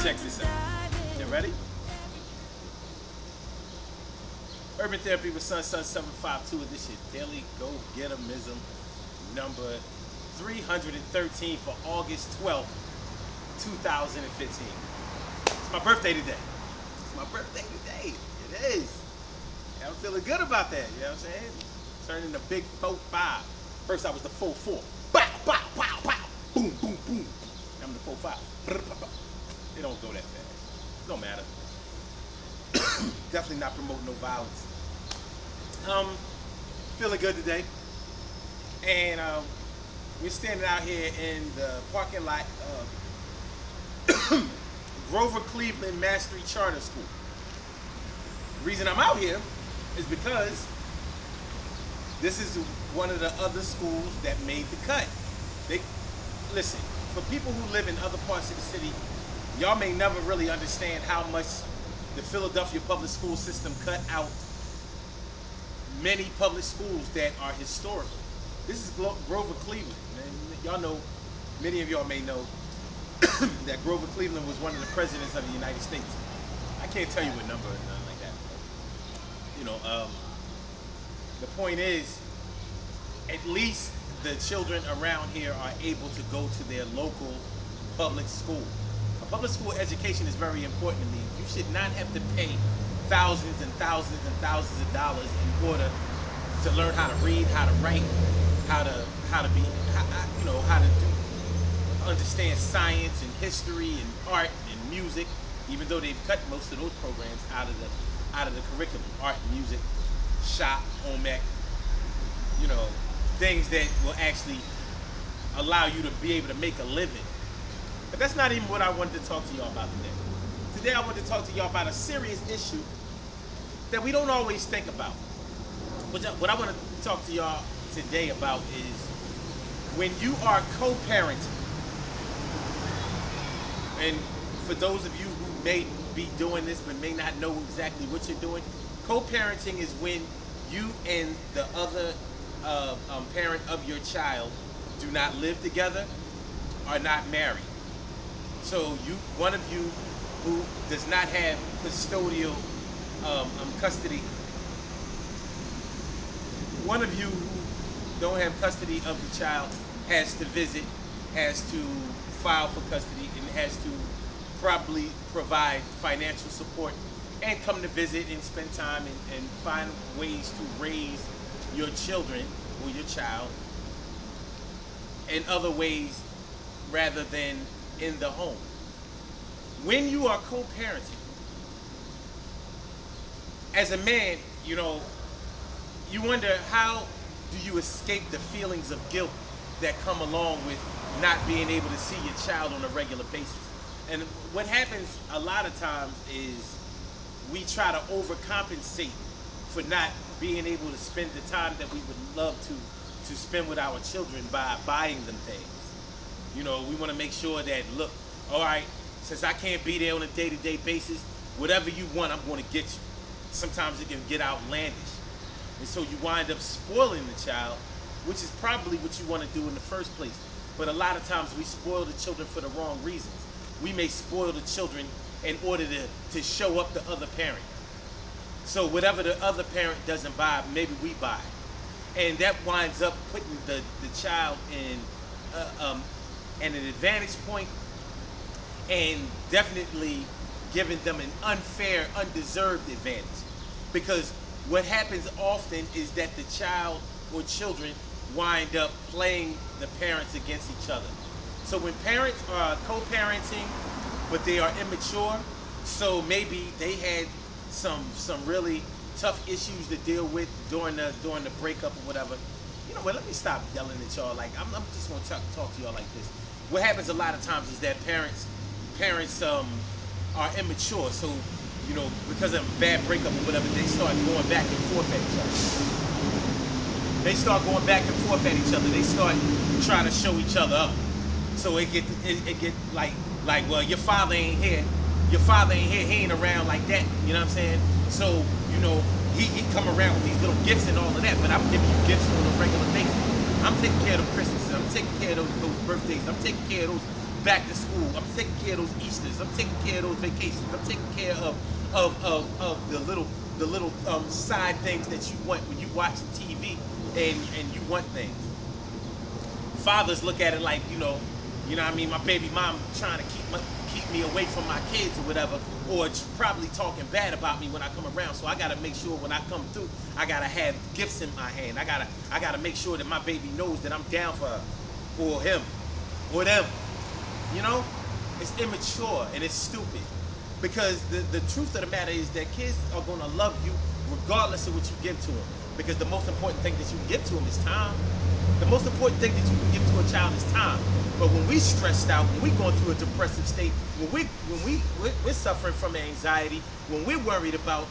Check this out. You ready? Urban Therapy with Sun 752 of this shit. Daily Go Get-Emism number 313 for August 12th, 2015. It's my birthday today. It's my birthday today. It is. I'm feeling good about that. You know what I'm saying? Turning the big 4-5. First I was the 4-4. Bow, bow, bow, bow. Boom, boom, boom. I'm the 4-5. It don't go that fast. Don't matter. Definitely not promoting no violence. Feeling good today. And we're standing out here in the parking lot of Grover Cleveland Mastery Charter School. The reason I'm out here is because this is one of the other schools that made the cut. Listen, for people who live in other parts of the city, y'all may never really understand how much the Philadelphia public school system cut out many public schools that are historical. This is Grover Cleveland. Y'all know, many of y'all may know that Grover Cleveland was one of the presidents of the United States. I can't tell you what number or nothing like that. But, you know, the point is, at least the children around here are able to go to their local public school. A public school education is very important to me. You should not have to pay thousands and thousands and thousands of dollars in order to learn how to read, how to write, how to understand science and history and art and music. Even though they've cut most of those programs out of the curriculum, art, music, shop, home ec, you know, things that will actually allow you to be able to make a living. But that's not even what I wanted to talk to y'all about today. Today I want to talk to y'all about a serious issue that we don't always think about. What I want to talk to y'all today about is when you are co-parenting, and for those of you who may be doing this but may not know exactly what you're doing, co-parenting is when you and the other parent of your child do not live together, are not married. So one of you who does not have custodial custody, one of you who don't have custody of the child has to visit, has to file for custody, and has to probably provide financial support and come to visit and spend time and find ways to raise your children or your child in other ways rather than in the home. When you are co-parenting, as a man, you know, you wonder, how do you escape the feelings of guilt that come along with not being able to see your child on a regular basis? And what happens a lot of times is we try to overcompensate for not being able to spend the time that we would love to spend with our children by buying them things. You know, we want to make sure that, look, all right, since I can't be there on a day-to-day basis, whatever you want, I'm going to get you. Sometimes it can get outlandish. And so you wind up spoiling the child, which is probably what you want to do in the first place. But a lot of times we spoil the children for the wrong reasons. We may spoil the children in order to show up the other parent. So whatever the other parent doesn't buy, maybe we buy. And that winds up putting the child in and an advantage point, and definitely giving them an unfair, undeserved advantage. Because what happens often is that the child or children wind up playing the parents against each other. So when parents are co-parenting, but they are immature, so maybe they had some really tough issues to deal with during the breakup or whatever. You know what? Let me stop yelling at y'all. Like I'm just gonna talk to y'all like this. What happens a lot of times is that parents are immature. So you know, because of a bad breakup or whatever, they start going back and forth at each other. They start going back and forth at each other. They start trying to show each other up. So it get like well, your father ain't here. Your father ain't here. He ain't around like that. You know what I'm saying? So you know he come around with these little gifts and all of that. But I'm giving you gifts on a regular basis. I'm taking care of those Christmases. I'm taking care of those birthdays. I'm taking care of those back to school. I'm taking care of those Easters. I'm taking care of those vacations. I'm taking care of the little side things that you want when you watching TV and you want things. Fathers look at it like, you know what I mean, my baby mom trying to keep me away from my kids or whatever, or probably talking bad about me when I come around. So I gotta make sure when I come through, I gotta have gifts in my hand. I gotta make sure that my baby knows that I'm down for her, or him, or them. You know, it's immature and it's stupid. Because the truth of the matter is that kids are gonna love you regardless of what you give to them. Because the most important thing that you can give to them is time. The most important thing that you can give to a child is time. But when we stressed out, when we're going through a depressive state, when we're suffering from anxiety, when we're worried about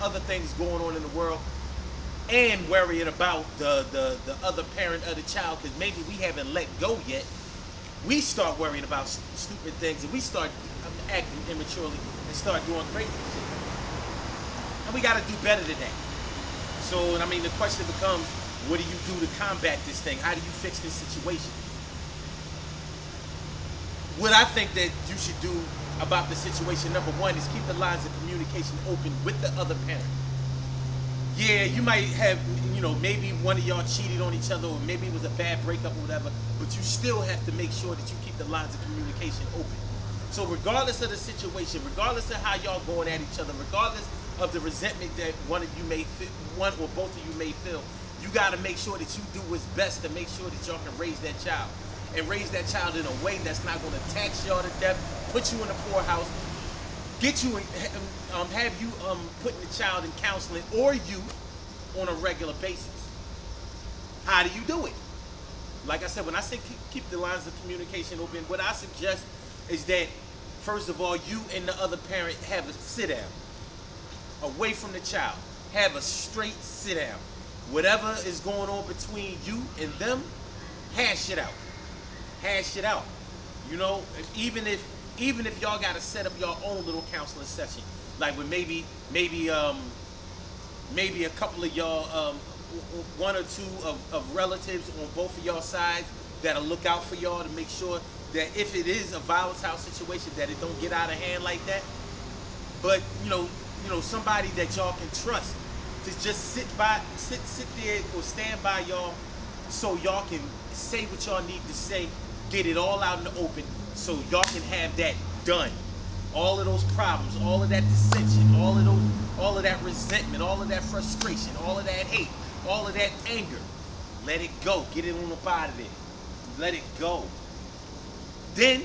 other things going on in the world, and worried about the other parent of the child, because maybe we haven't let go yet, we start worrying about stupid things, and we start acting immaturely and start doing crazy shit. And we got to do better than that. So, I mean, the question becomes, what do you do to combat this thing? How do you fix this situation? What I think that you should do about the situation, number one, is keep the lines of communication open with the other parent. Yeah, you might have, maybe one of y'all cheated on each other, or maybe it was a bad breakup or whatever, but you still have to make sure that you keep the lines of communication open. So regardless of the situation, regardless of how y'all going at each other, regardless of the resentment that one or both of you may feel, you got to make sure that you do what's best to make sure that y'all can raise that child. And raise that child in a way that's not going to tax y'all to death, put you in the poorhouse, get you, have you putting the child in counseling or you on a regular basis. How do you do it? Like I said, when I say keep the lines of communication open, what I suggest is that, first of all, you and the other parent have a sit down away from the child. Have a straight sit down. Whatever is going on between you and them, hash it out. Hash it out. Even if y'all gotta set up your own little counseling session, like with maybe a couple of y'all, one or two of relatives on both of y'all sides that'll look out for y'all to make sure that if it is a volatile situation, that it don't get out of hand like that. But somebody that y'all can trust to just sit there or stand by y'all, so y'all can say what y'all need to say, get it all out in the open, so y'all can have that done. All of those problems, all of that dissension, all of that resentment, all of that frustration, all of that hate, all of that anger, let it go. Get it on up out of there. Let it go. Then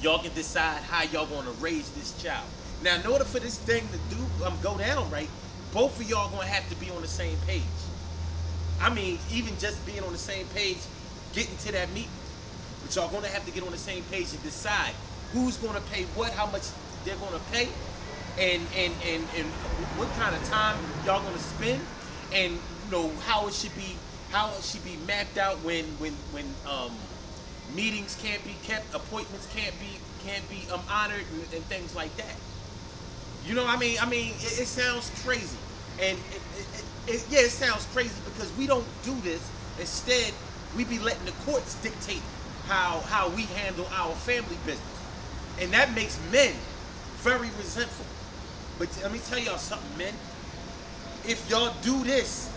y'all can decide how y'all going to raise this child. Now, in order for this thing to go down right, both of y'all going to have to be on the same page. I mean, even just being on the same page, getting to that meeting, but y'all going to have to get on the same page and decide who's going to pay what, how much they're going to pay, and what kind of time y'all going to spend, and how it should be mapped out when meetings can't be kept, appointments can't be honored, and things like that. I mean, it sounds crazy, and it sounds crazy because we don't do this. Instead, we be letting the courts dictate how we handle our family business, and that makes men very resentful. But let me tell y'all something, men. If y'all do this,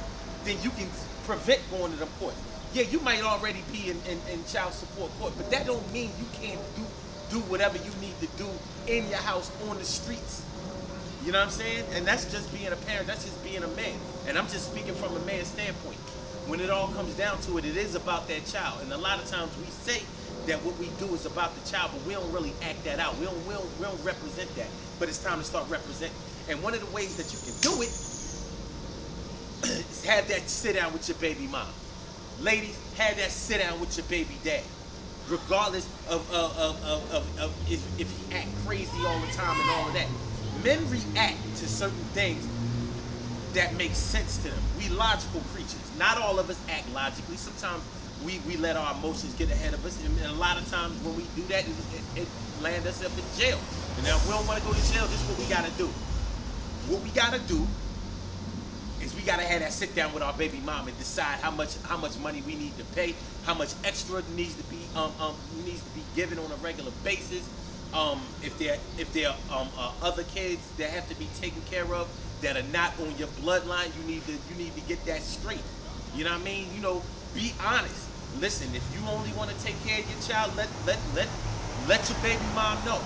then you can prevent going to the court. Yeah, you might already be in child support court, but that don't mean you can't do whatever you need to do in your house, on the streets. You know what I'm saying? And that's just being a parent. That's just being a man. And I'm just speaking from a man's standpoint. When it all comes down to it, it is about that child. And a lot of times we say that what we do is about the child, but we don't really act that out. We don't represent that. But it's time to start representing. And one of the ways that you can do it is have that sit down with your baby mom. Ladies, have that sit down with your baby dad. Regardless of if he act crazy all the time and all of that. Men react to certain things that make sense to them. We logical creatures. Not all of us act logically. Sometimes we let our emotions get ahead of us, and a lot of times when we do that, it lands us up in jail. And now if we don't want to go to jail, this is what we gotta do. What we gotta do is we gotta have that sit down with our baby mom and decide how much money we need to pay, how much extra needs to be given on a regular basis. If there are other kids that have to be taken care of that are not on your bloodline, you need to get that straight. You know what I mean? You know, be honest. Listen, if you only want to take care of your child, let your baby mom know.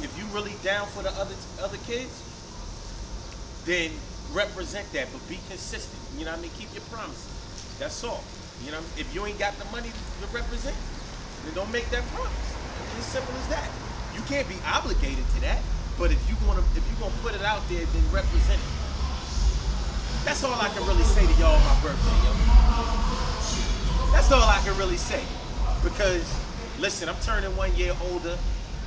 If you really down for the other kids, then represent that, but be consistent. You know what I mean? Keep your promises. That's all. You know, if you ain't got the money to represent, then don't make that promise. It's as simple as that. You can't be obligated to that, but if you gonna put it out there, then represent it. That's all I can really say to y'all on my birthday, yo. That's all I can really say, because listen, I'm turning 1 year older.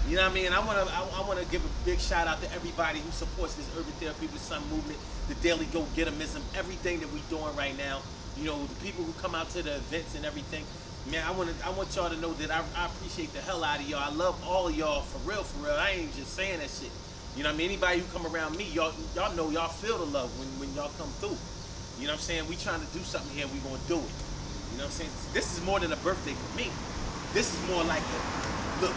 You know what I mean? I wanna give a big shout out to everybody who supports this Urban Therapy with Son movement, the Daily Go Get-Emism, everything that we're doing right now. You know, the people who come out to the events and everything. Man, I want y'all to know that I appreciate the hell out of y'all. I love all of y'all, for real, for real. I ain't just saying that shit. You know what I mean? Anybody who come around me, y'all know y'all feel the love when y'all come through. You know what I'm saying? We trying to do something here, we gonna do it. You know what I'm saying? This is more than a birthday for me. This is more like a, look,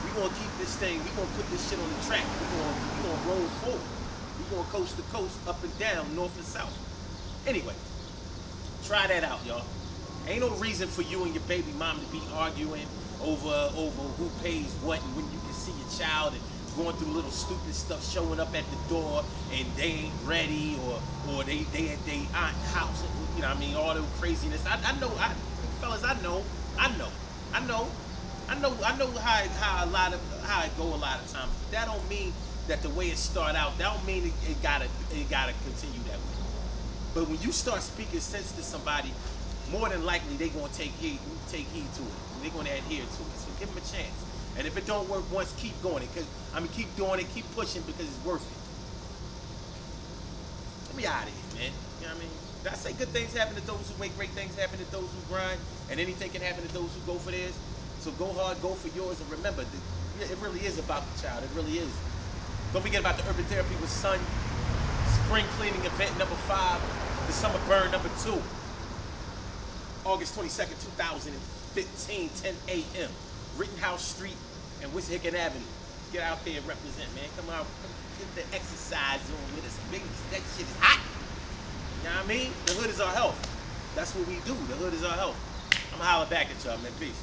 we gonna keep this thing, we gonna put this shit on the track. We gonna roll forward. We gonna coast to coast, up and down, north and south. Anyway, try that out, y'all. Ain't no reason for you and your baby mom to be arguing over who pays what, and when you can see your child and going through little stupid stuff, showing up at the door and they ain't ready, or they at their aunt's house, you know what I mean, all the craziness. I know fellas, I know how it go a lot of times. But that don't mean that the way it start out, that don't mean it gotta continue that way. But when you start speaking sense to somebody, more than likely they gonna take heed to it. They're gonna adhere to it. So give them a chance. And if it don't work once, keep going it. Keep doing it, keep pushing, because it's worth it. Let me out of here, man. You know what I mean? Did I say good things happen to those who make great things happen to those who grind, and anything can happen to those who go for theirs? So go hard, go for yours, and remember, it really is about the child. It really is. Don't forget about the Urban Therapy with Son Spring Cleaning Event number 5, the Summer Burn number 2. August 22nd, 2015, 10 a.m. Rittenhouse Street and Wissahickon Avenue. Get out there and represent, man. Come out, get the exercise on with us. That shit is hot. You know what I mean? The hood is our health. That's what we do. The hood is our health. I'm gonna holler back at y'all, man. Peace.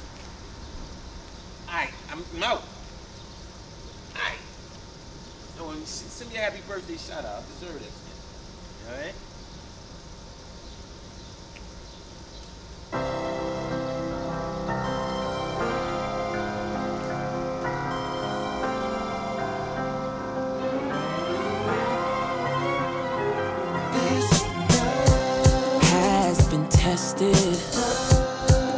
Alright, I'm out. Alright. So send me a happy birthday shout out. I deserve this. Alright? Tested,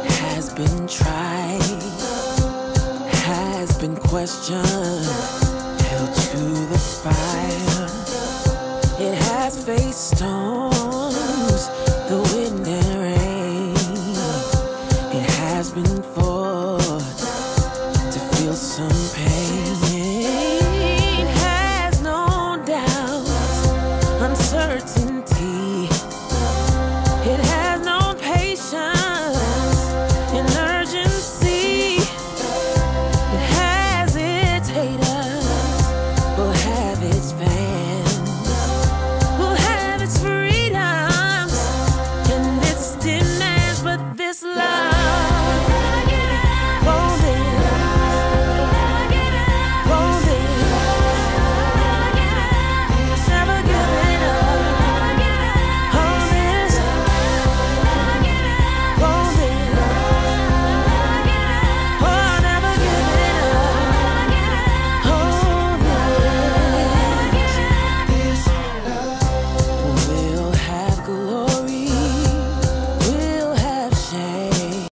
has been tried, has been questioned, held to the fire. It has faced storms, the wind and rain. It has been forced to feel some